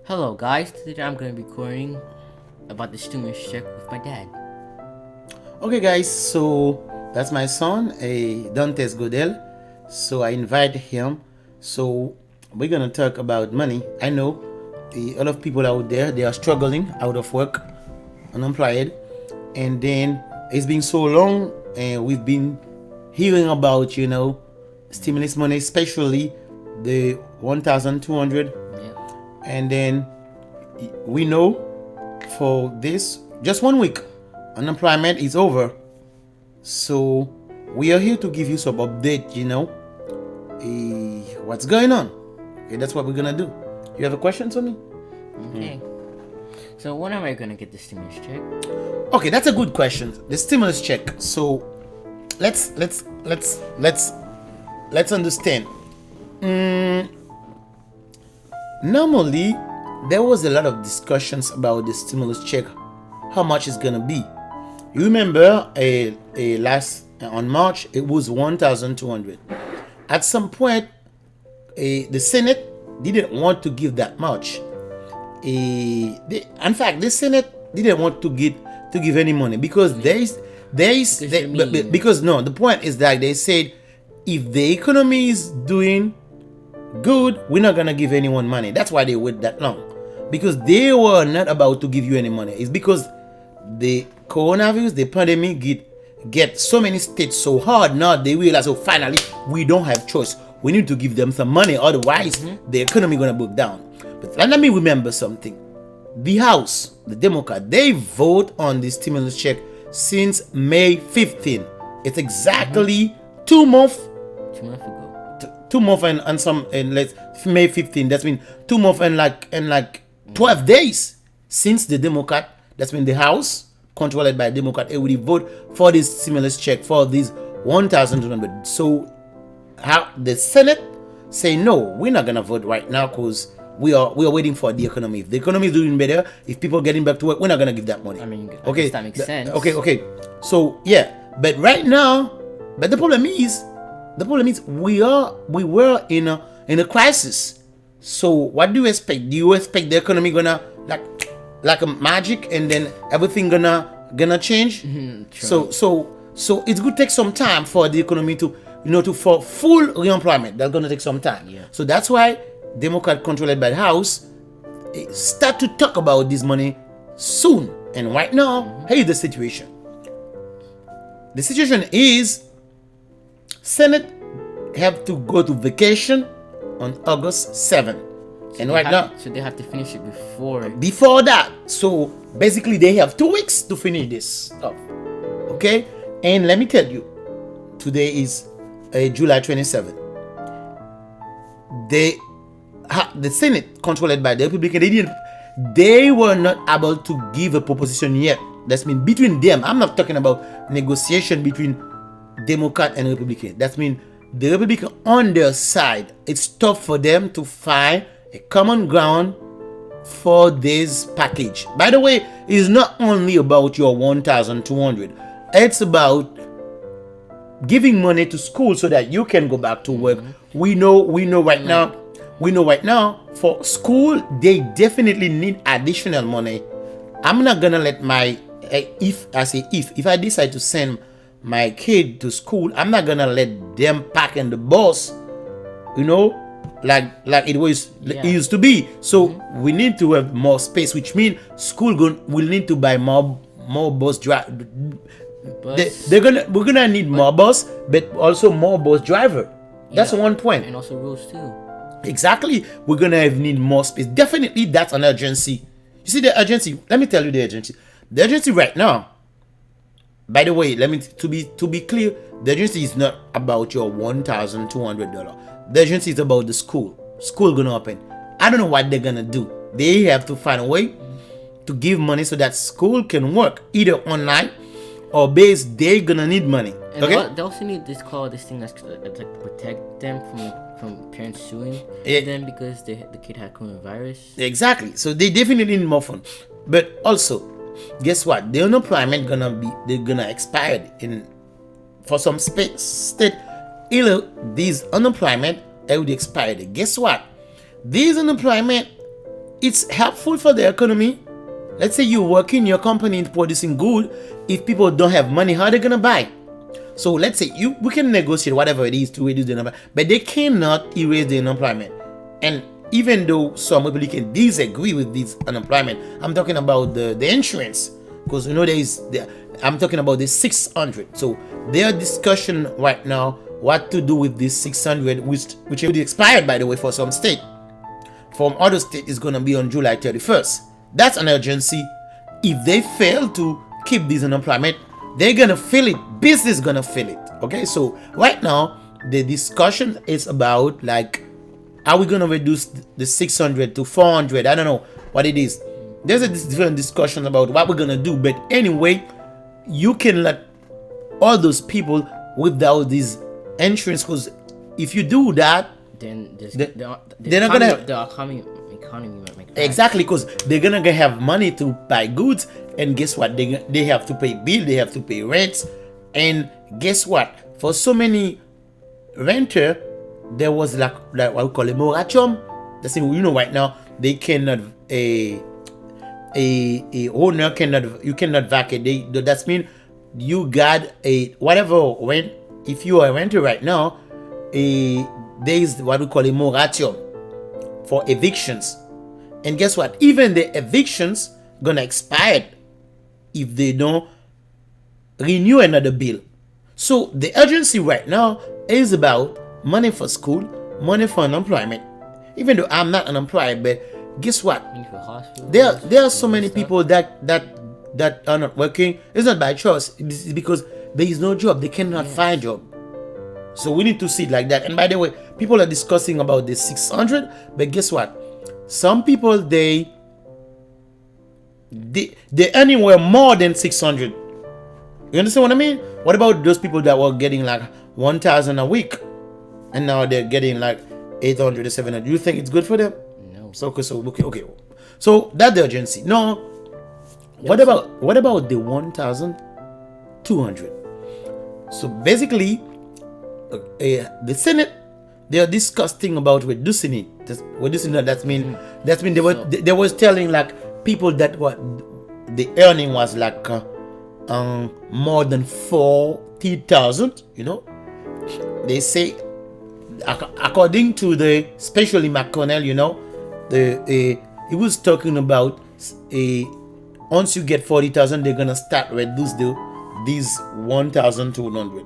Hello guys, today I'm going to be recording about the stimulus check with my dad. Okay, guys, so that's my son, Dantes Godel. So I invite him. So we're gonna talk about money. I know a lot of people out there, they are struggling, out of work, unemployed, and then it's been so long, and we've been hearing about stimulus money, especially the 1,200, Yeah. and then we know for this just 1 week unemployment is over, so we are here to give you some update, what's going on. Okay, that's what we're gonna do. You have a question for me? Okay. So when am I going to get the stimulus check? Okay, that's a good question. The stimulus check. So let's understand. Normally there was a lot of discussions about the stimulus check, how much it's gonna be. You remember last on March it was 1,200. At some point, the Senate didn't want to give that much. In fact, the Senate didn't want to give any money because because no, the point is that they said if the economy is doing good, we're not gonna give anyone money. That's why they wait that long, because they were not about to give you any money. It's because the coronavirus, the pandemic, get so many states so hard. Now they realize, oh, finally we don't have choice. We need to give them some money, otherwise the economy gonna break down. But let me remember something. The House, the Democrat, they vote on the stimulus check since May 15. It's exactly 2 months. 2 months ago. 2 months and some, and let's May 15. That's been 2 months and like 12 days since the Democrat, that's been the House controlled by Democrat, already vote for this stimulus check for these 1,200. So how the Senate say no, we're not gonna vote right now because we are waiting for the economy. If the economy is doing better, if people are getting back to work, we're not gonna give that money. I mean, okay, that makes sense. Okay. So yeah, but right now, but the problem is we were in a crisis. So what do you expect? Do you expect the economy gonna like a magic and then everything gonna change? So it's going to take some time for the economy to for full reemployment. That's gonna take some time. Yeah. So that's why Democrat controlled by the House start to talk about this money soon. And right now, here's the situation. The situation is Senate have to go to vacation on August 7th. And right now, so they have to finish it before that. So basically they have 2 weeks to finish this stuff. Okay? And let me tell you, today is July 27th. The Senate controlled by the Republican, they were not able to give a proposition yet. That's mean between them. I'm not talking about negotiation between Democrat and Republican. That means the Republican on their side, it's tough for them to find a common ground for this package. By the way, it's not only about your 1,200. It's about giving money to school so that you can go back to work. We know right now for school they definitely need additional money. I'm not gonna let my if I decide to send my kid to school, I'm not gonna let them pack in the bus, like it used to be. So we need to have more space, which means school will need to buy more bus drive. We're gonna need more bus, but also more bus driver. That's one point. And also rules too. Exactly. We're gonna need more space. Definitely, that's an urgency. You see the urgency. Let me tell you the urgency. The urgency right now. By the way, to be clear, the urgency is not about your $1,200. The urgency is about the school. School gonna open. I don't know what they're gonna do. They have to find a way to give money so that school can work either online or base. They're gonna need money. And okay. They also need this thing that's like protect them from parents suing them because the kid had coronavirus. Exactly. So they definitely need more funds. But also, guess what? The unemployment they're gonna expire for some state. These unemployment already expired. Guess what? These unemployment it's helpful for the economy. Let's say you work in your company in producing good. If people don't have money, how are they gonna buy? So let's say we can negotiate whatever it is to reduce the number, but they cannot erase the unemployment. And even though some Republicans disagree with this unemployment, I'm talking about the insurance, because I'm talking about the 600. So their discussion right now what to do with this 600, which already expired, by the way, for some state. From other state is gonna be on July 31st. That's an urgency. If they fail to keep this unemployment, they're gonna feel it. Business gonna feel it. Okay, so right now the discussion is about like, are we gonna reduce the 600 to 400? I don't know what it is. There's a different discussion about what we're gonna do, but anyway, you can let all those people without this insurance, because if you do that, then they're not gonna have the economy might make exactly, because they're gonna have money to buy goods, and guess what? They have to pay bill, they have to pay rents, and guess what? For so many renter, there was like what we call a moratorium. That's right now they cannot a owner cannot, you cannot vacate. That's mean you got a whatever rent. If you are a renter right now, there is what we call a moratorium for evictions. And guess what? Even the evictions gonna expire if they don't renew another bill. So the urgency right now is about money for school, money for unemployment. Even though I'm not unemployed, but guess what? There are so many people that are not working. It's not by choice. It's because there is no job. They cannot find job. So we need to see it like that. And by the way, people are discussing about the 600, but guess what? Some people they anywhere more than 600. You understand what I mean? What about those people that were getting like 1,000 a week, and now they're getting like 800 to 700? Do you think it's good for them? No. Okay. So that's the urgency. No. What about the 1,200? So basically, the Senate, they are discussing about reducing it. That mean they was telling like people that what the earning was like more than 40,000. They say according to the especially McConnell, he was talking about once you get 40,000, they're gonna start reduce these 1,200.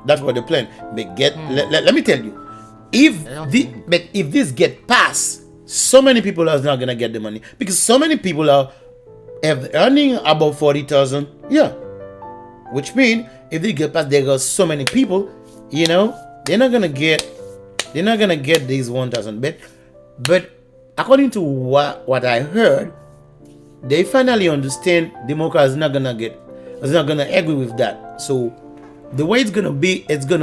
That's what the plan. Let me tell you, if this get passed, so many people are not gonna get the money, because so many people have earning above 40,000. Yeah, which means if they get passed, there are so many people. They're not gonna get these 1,000. But according to what I heard, they finally understand Democrats is not gonna agree with that. So the way it's gonna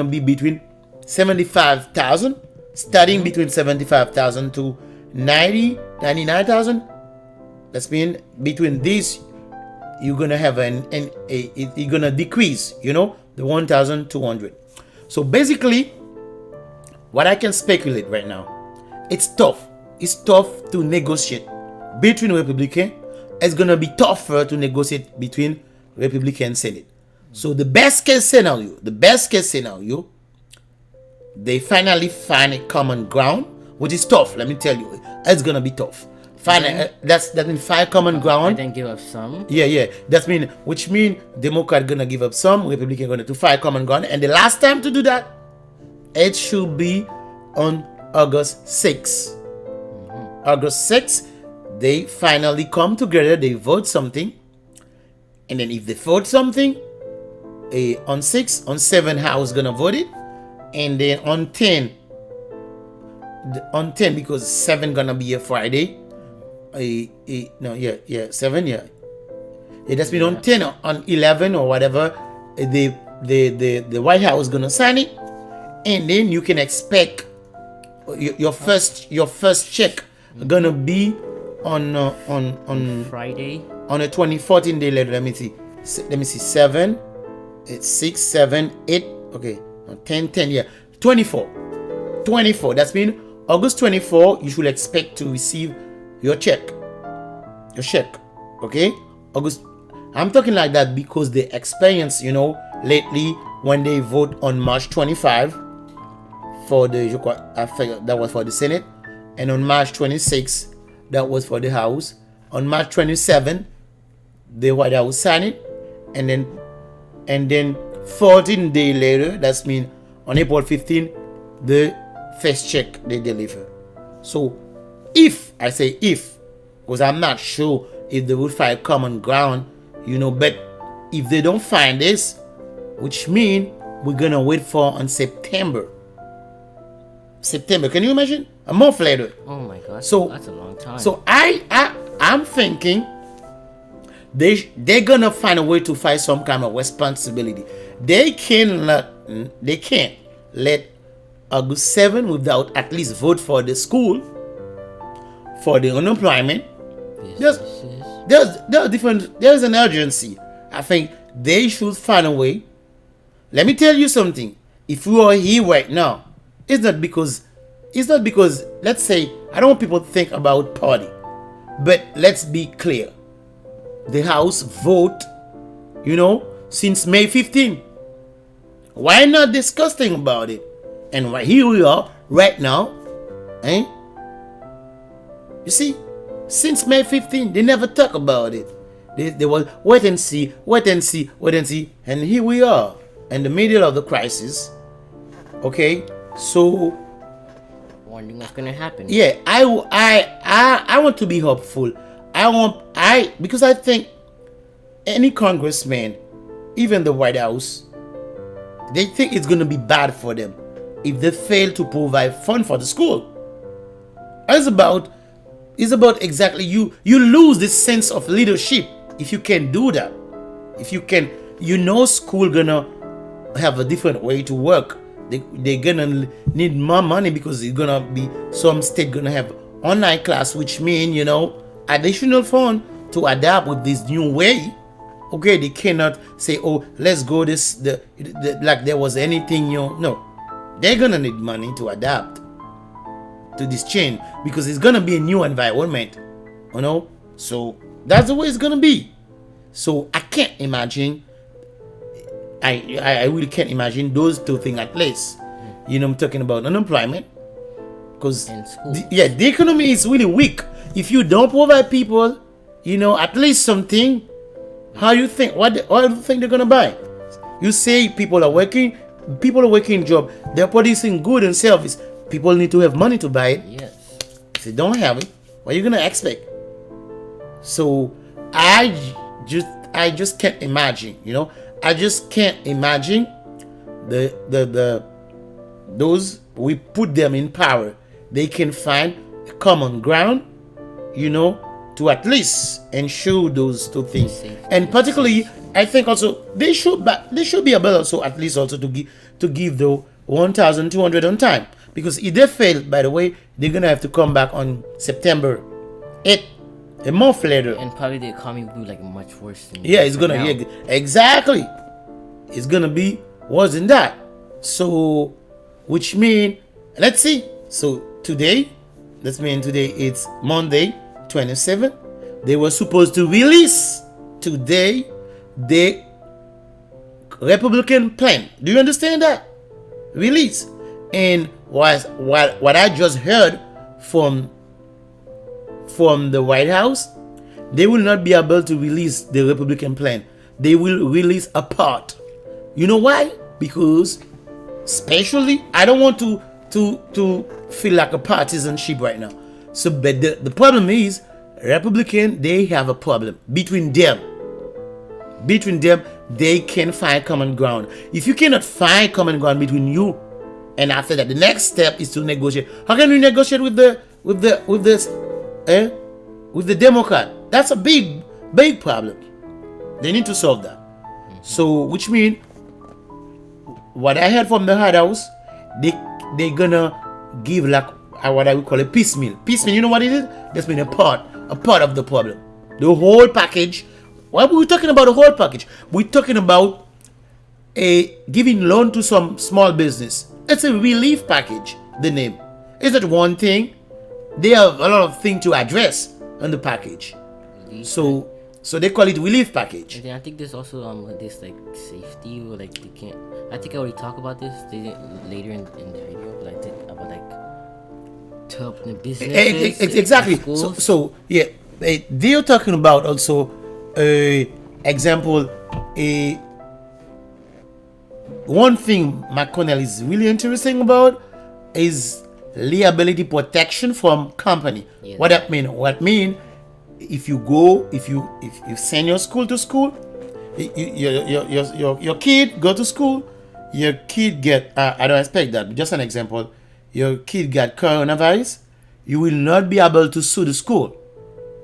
be between 75,000, starting between 75,000 to 99,000. That's mean between these you're gonna have you're gonna decrease, the 1,200. So basically, what I can speculate right now, it's tough. It's tough to negotiate between Republicans. It's gonna be tougher to negotiate between Republican and Senate. So the best case scenario, they finally find a common ground, which is tough. Let me tell you, it's gonna be tough. That means find common ground. And then give up some. Yeah. Which means Democrat gonna give up some, Republican gonna to find common ground. And the last time to do that, it should be on August 6th. August 6th, they finally come together, they vote something, and then if they vote something, on 6, on 7 House gonna vote it, and then on 10, because 7 gonna be a Friday, 7, that's been on 10, on 11 or whatever, the White House gonna sign it, and then you can expect your first check gonna be on Friday, on a 2014 day later. Let me see 7, it's 6, 7, 8, okay, 10, 24. That's mean August 24, you should expect to receive your check. Okay, August. I'm talking like that because the experience, lately when they vote on March 25 for I figured that was for the Senate, and on March 26 that was for the House. On March 27, the White House signed it, and then 14 days later, that's mean on April 15, the first check they deliver. So if I say if, because I'm not sure if they will find common ground, but if they don't find this, which means we're gonna wait for on September. Can you imagine? A month later. Oh my God. So that's a long time. So I'm thinking they're gonna find a way to find some kind of responsibility. They can't let August 7 without at least vote for the school, for the unemployment. There's an urgency. I think they should find a way. Let me tell you something. If we are here right now, it's not because, let's say, I don't want people to think about party, but let's be clear. The House vote, since May 15. Why not discussing about it? And here we are right now, You see, since May 15, they never talk about it. They will wait and see, and here we are in the middle of the crisis. Okay, so wondering what's gonna happen. Yeah, I want to be hopeful. Because I think any congressman, even the White House, they think it's gonna be bad for them if they fail to provide fund for the school. It's about exactly you lose this sense of leadership if you can do that. If you can, school gonna have a different way to work. They're gonna need more money because it's gonna be some state gonna have online class, which mean additional fund to adapt with this new way. Okay, they cannot say, oh, let's go like there was anything no. They're gonna need money to adapt to this change because it's gonna be a new environment, so that's the way it's gonna be. So I can't imagine, I really can't imagine those two things at place. I'm talking about unemployment, because the economy is really weak. If you don't provide people at least something, how you think what do you think they're gonna buy? You say people are working job, they're producing good and service. People need to have money to buy it. Yes. If they don't have it, what are you gonna expect? So I just can't imagine, I just can't imagine those we put them in power. They can find a common ground, to at least ensure those two things. And particularly, I think also they should be able also at least also to give the 1,200 on time. Because if they fail, by the way, they're gonna have to come back on September 8th, a month later. And probably the economy will be like much worse than it's gonna exactly. It's gonna be worse than that. So, which means, let's see. So today it's Monday, 27th. They were supposed to release today the Republican plan. Do you understand that? Release. And what I just heard from the White House, they will not be able to release the Republican plan. They will release a part. You know why? Because especially, I don't want to feel like a partisanship right now. So, but the problem is, Republican, they have a problem between them. They can find common ground. If you cannot find common ground between you, and after that, the next step is to negotiate. How can we negotiate with the Democrat? That's a big problem. They need to solve that. So, which means, what I heard from the White House, they're gonna give like what I would call a piecemeal. Piecemeal, you know what it is? That's been a part of the problem. The whole package. Why are we talking about the whole package? We're talking about giving loan to some small business. It's a relief package. The name is that one thing. they have a lot of things to address on the package. So they call it relief package. And then I think there's also this like safety or like you can't. I think I already talked about this later in the video, but I think about like to help the businesses. Exactly. So yeah, they're talking about also example one thing McConnell is really interesting about is liability protection from company. Yeah. What that mean? What mean? If you send your school to school, your kid go to school, your kid get I don't expect that, but just an example, your kid got coronavirus, you will not be able to sue the school.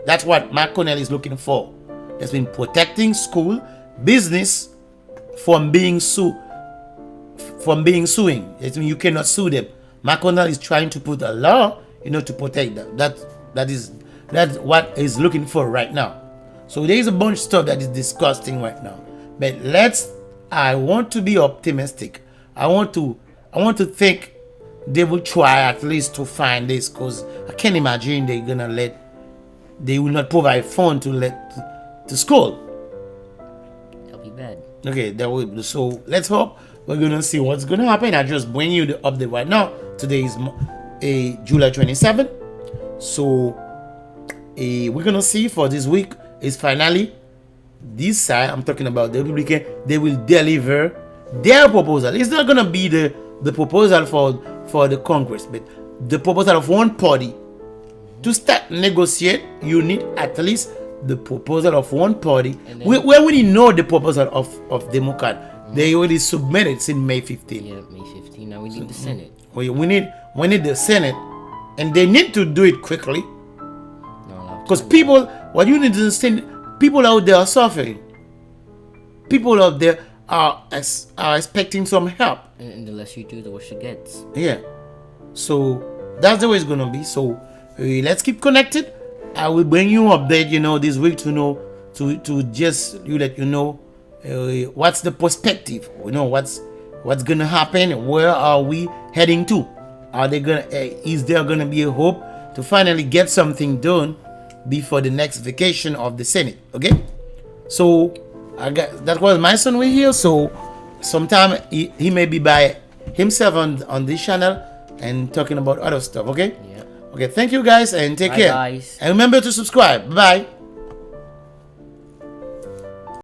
That's what McConnell is looking for. That's been protecting school business from being suing. It means you cannot sue them. McConnell is trying to put a law, to protect them. That's what he's looking for right now. So there is a bunch of stuff that is disgusting right now. But I want to be optimistic. I want to think they will try at least to find this, because I can't imagine they will not provide phone to school. That'll be bad. Okay, that will. So let's hope. We're gonna see what's gonna happen. I just bring you the update right now. Today is July 27th. So we're gonna see for this week is finally this side. I'm talking about the Republican. They will deliver their proposal. It's not gonna be the proposal for the Congress, but the proposal of one party. To start negotiate, you need at least the proposal of one party. We already know the proposal of Democrat. Mm-hmm. They already submitted since May 15. Yeah, May 15. Now we need the Senate. We need the Senate, and they need to do it quickly. Because what you need to understand, people out there are suffering. People out there are expecting some help. And the less you do, the worse it gets. Yeah. So that's the way it's gonna be. So let's keep connected. I will bring you an update, this week to just let you know what's the perspective. What's gonna happen. Where are we heading to? Is there gonna be a hope to finally get something done before the next vacation of the Senate? Okay. So that was my son way here. So sometime he may be by himself on this channel and talking about other stuff. Okay. Yeah. Okay, thank you guys and take care. Guys. And remember to subscribe. Bye.